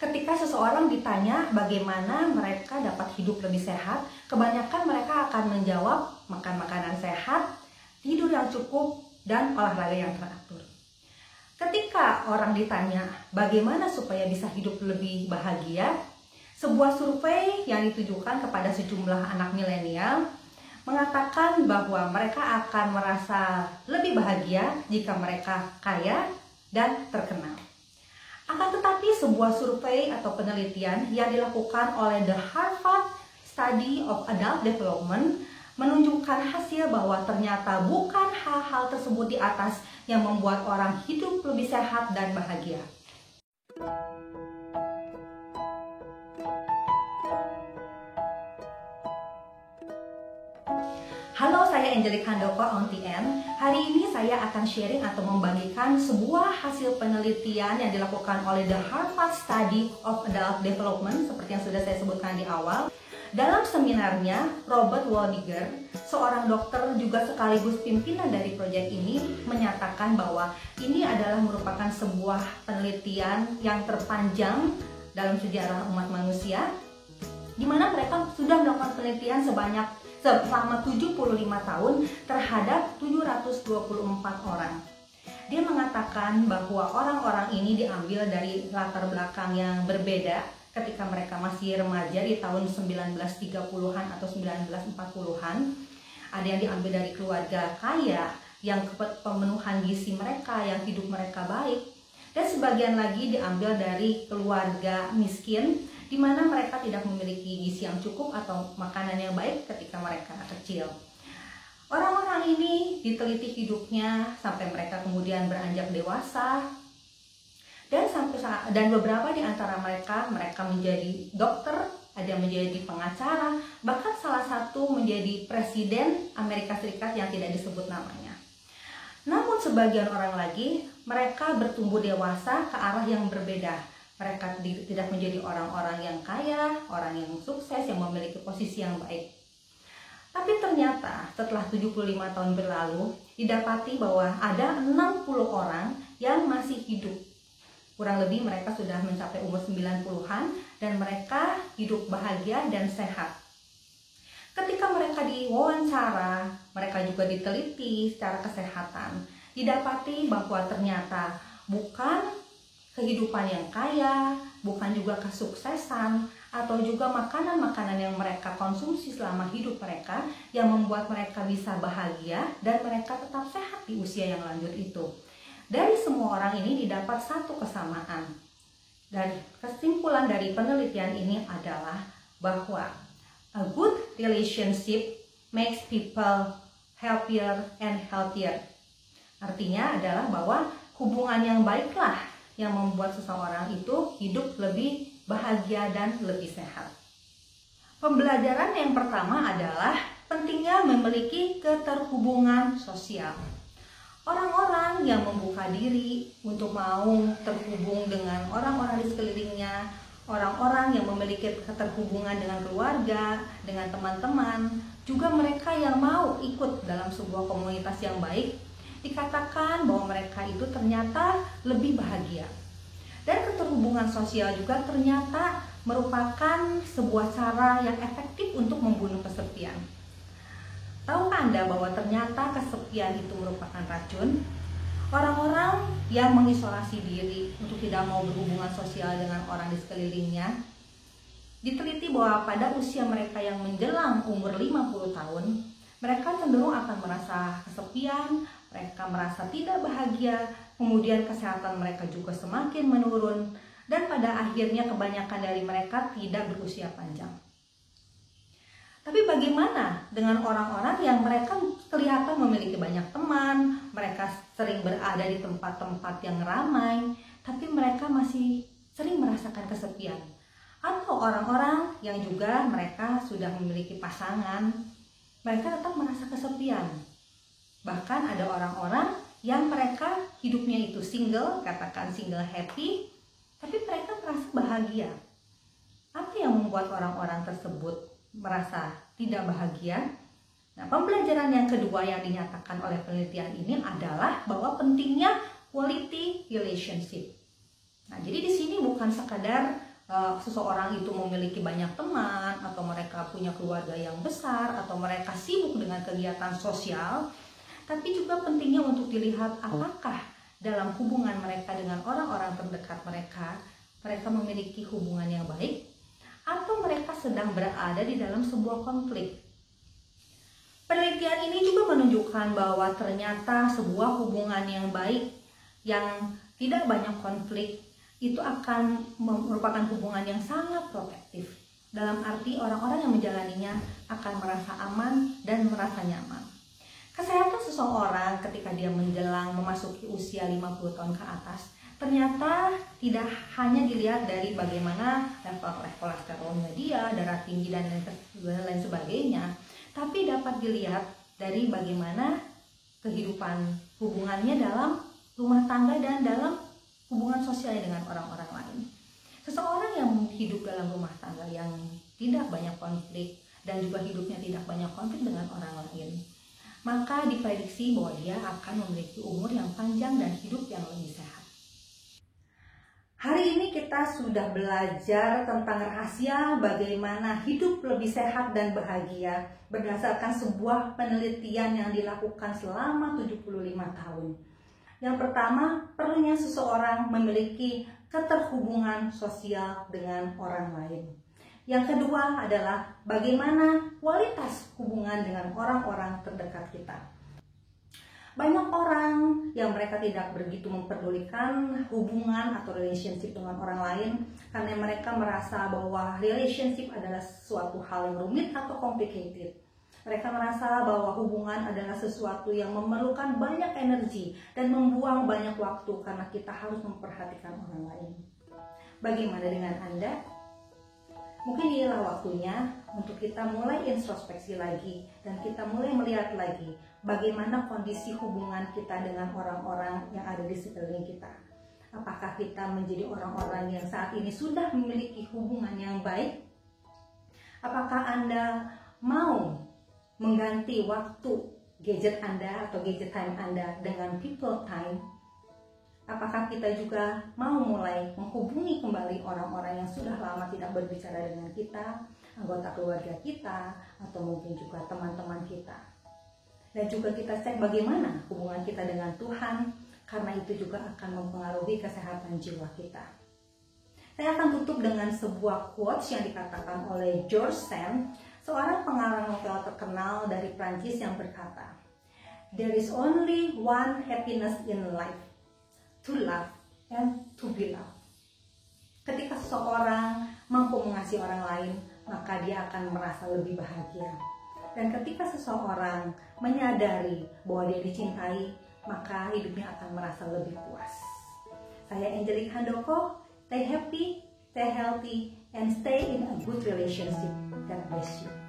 Ketika seseorang ditanya bagaimana mereka dapat hidup lebih sehat, kebanyakan mereka akan menjawab makan makanan sehat, tidur yang cukup, dan olahraga yang teratur. Ketika orang ditanya bagaimana supaya bisa hidup lebih bahagia, sebuah survei yang ditujukan kepada sejumlah anak milenial mengatakan bahwa mereka akan merasa lebih bahagia jika mereka kaya dan terkenal. Akan tetapi sebuah survei atau penelitian yang dilakukan oleh The Harvard Study of Adult Development menunjukkan hasil bahwa ternyata bukan hal-hal tersebut di atas yang membuat orang hidup lebih sehat dan bahagia. Halo, saya Angelic Handoko ONTN. Hari ini saya akan sharing atau membagikan sebuah hasil penelitian yang dilakukan oleh The Harvard Study of Adult Development seperti yang sudah saya sebutkan di awal. Dalam seminarnya, Robert Waldinger, seorang dokter juga sekaligus pimpinan dari proyek ini, menyatakan bahwa ini adalah merupakan sebuah penelitian yang terpanjang dalam sejarah umat manusia, di mana mereka sudah melakukan penelitian selama 75 tahun terhadap 724 orang. Dia mengatakan bahwa orang-orang ini diambil dari latar belakang yang berbeda ketika mereka masih remaja di tahun 1930-an atau 1940-an. Ada yang diambil dari keluarga kaya yang pemenuhan gizi mereka, yang hidup mereka baik. Dan sebagian lagi diambil dari keluarga miskin di mana mereka tidak memiliki gizi yang cukup atau makanan yang baik ketika mereka kecil. Orang-orang ini diteliti hidupnya sampai mereka kemudian beranjak dewasa, dan beberapa di antara mereka menjadi dokter, ada yang menjadi pengacara, bahkan salah satu menjadi presiden Amerika Serikat yang tidak disebut namanya. Namun sebagian orang lagi, mereka bertumbuh dewasa ke arah yang berbeda. Mereka tidak menjadi orang-orang yang kaya, orang yang sukses, yang memiliki posisi yang baik. Tapi ternyata setelah 75 tahun berlalu, didapati bahwa ada 60 orang yang masih hidup. Kurang lebih mereka sudah mencapai umur 90-an dan mereka hidup bahagia dan sehat. Ketika mereka diwawancara, mereka juga diteliti secara kesehatan. Didapati bahwa ternyata bukan kehidupan yang kaya, bukan juga kesuksesan, atau juga makanan-makanan yang mereka konsumsi selama hidup mereka yang membuat mereka bisa bahagia dan mereka tetap sehat di usia yang lanjut itu. Dari semua orang ini didapat satu kesamaan. Dan kesimpulan dari penelitian ini adalah bahwa a good relationship makes people happier and healthier. Artinya adalah bahwa hubungan yang baiklah yang membuat seseorang itu hidup lebih bahagia dan lebih sehat. Pembelajaran yang pertama adalah pentingnya memiliki keterhubungan sosial. Orang-orang yang membuka diri untuk mau terhubung dengan orang-orang di sekelilingnya, orang-orang yang memiliki keterhubungan dengan keluarga, dengan teman-teman, juga mereka yang mau ikut dalam sebuah komunitas yang baik, dikatakan bahwa mereka itu ternyata lebih bahagia. Dan keterhubungan sosial juga ternyata merupakan sebuah cara yang efektif untuk membunuh kesepian. Tahukah Anda bahwa ternyata kesepian itu merupakan racun? Orang-orang yang mengisolasi diri untuk tidak mau berhubungan sosial dengan orang di sekelilingnya, diteliti bahwa pada usia mereka yang menjelang umur 50 tahun, mereka cenderung akan merasa kesepian, mereka merasa tidak bahagia, kemudian kesehatan mereka juga semakin menurun, dan pada akhirnya kebanyakan dari mereka tidak berusia panjang. Tapi bagaimana dengan orang-orang yang mereka kelihatan memiliki banyak teman, mereka sering berada di tempat-tempat yang ramai, tapi mereka masih sering merasakan kesepian? Atau orang-orang yang juga mereka sudah memiliki pasangan, mereka tetap merasa kesepian. Bahkan ada orang-orang yang mereka hidupnya itu single, katakan single happy, tapi mereka merasa bahagia. Apa yang membuat orang-orang tersebut merasa tidak bahagia? Nah, pembelajaran yang kedua yang dinyatakan oleh penelitian ini adalah bahwa pentingnya quality relationship. Nah, jadi di sini bukan sekadar seseorang itu memiliki banyak teman, atau mereka punya keluarga yang besar, atau mereka sibuk dengan kegiatan sosial. Tapi juga pentingnya untuk dilihat apakah dalam hubungan mereka dengan orang-orang terdekat mereka memiliki hubungan yang baik, atau mereka sedang berada di dalam sebuah konflik. Penelitian ini juga menunjukkan bahwa ternyata sebuah hubungan yang baik, yang tidak banyak konflik, itu akan merupakan hubungan yang sangat protektif. Dalam arti orang-orang yang menjalaninya akan merasa aman dan merasa nyaman. Kesehatan seseorang ketika dia menjelang memasuki usia 50 tahun ke atas, ternyata tidak hanya dilihat dari bagaimana level kolesterolnya dia, darah tinggi dan lain sebagainya, tapi dapat dilihat dari bagaimana kehidupan hubungannya dalam rumah tangga dan dalam hubungan sosialnya dengan orang-orang lain. Seseorang yang hidup dalam rumah tangga yang tidak banyak konflik dan juga hidupnya tidak banyak konflik dengan orang lain, maka diprediksi bahwa dia akan memiliki umur yang panjang dan hidup yang lebih sehat. Hari ini kita sudah belajar tentang rahasia bagaimana hidup lebih sehat dan bahagia berdasarkan sebuah penelitian yang dilakukan selama 75 tahun. Yang pertama, perlunya seseorang memiliki keterhubungan sosial dengan orang lain. Yang kedua adalah bagaimana kualitas hubungan dengan orang-orang terdekat kita. Banyak orang yang mereka tidak begitu memperdulikan hubungan atau relationship dengan orang lain karena mereka merasa bahwa relationship adalah suatu hal yang rumit atau complicated. Mereka merasa bahwa hubungan adalah sesuatu yang memerlukan banyak energi dan membuang banyak waktu karena kita harus memperhatikan orang lain. Bagaimana dengan Anda? Mungkin inilah waktunya untuk kita mulai introspeksi lagi dan kita mulai melihat lagi bagaimana kondisi hubungan kita dengan orang-orang yang ada di sekeliling kita. Apakah kita menjadi orang-orang yang saat ini sudah memiliki hubungan yang baik? Apakah Anda mau mengganti waktu gadget Anda atau gadget time Anda dengan people time? Apakah kita juga mau mulai menghubungi kembali orang-orang yang sudah lama tidak berbicara dengan kita, anggota keluarga kita, atau mungkin juga teman-teman kita? Dan juga kita cek bagaimana hubungan kita dengan Tuhan, karena itu juga akan mempengaruhi kesehatan jiwa kita. Saya akan tutup dengan sebuah quotes yang dikatakan oleh George Sand, seorang pengarang novel terkenal dari Prancis yang berkata, "There is only one happiness in life, to love and to be loved." Ketika seseorang mampu mengasihi orang lain, maka dia akan merasa lebih bahagia. Dan ketika seseorang menyadari bahwa dia dicintai, maka hidupnya akan merasa lebih puas. Saya Angelique Handoko, stay happy, stay healthy, and stay in a good relationship. God bless you.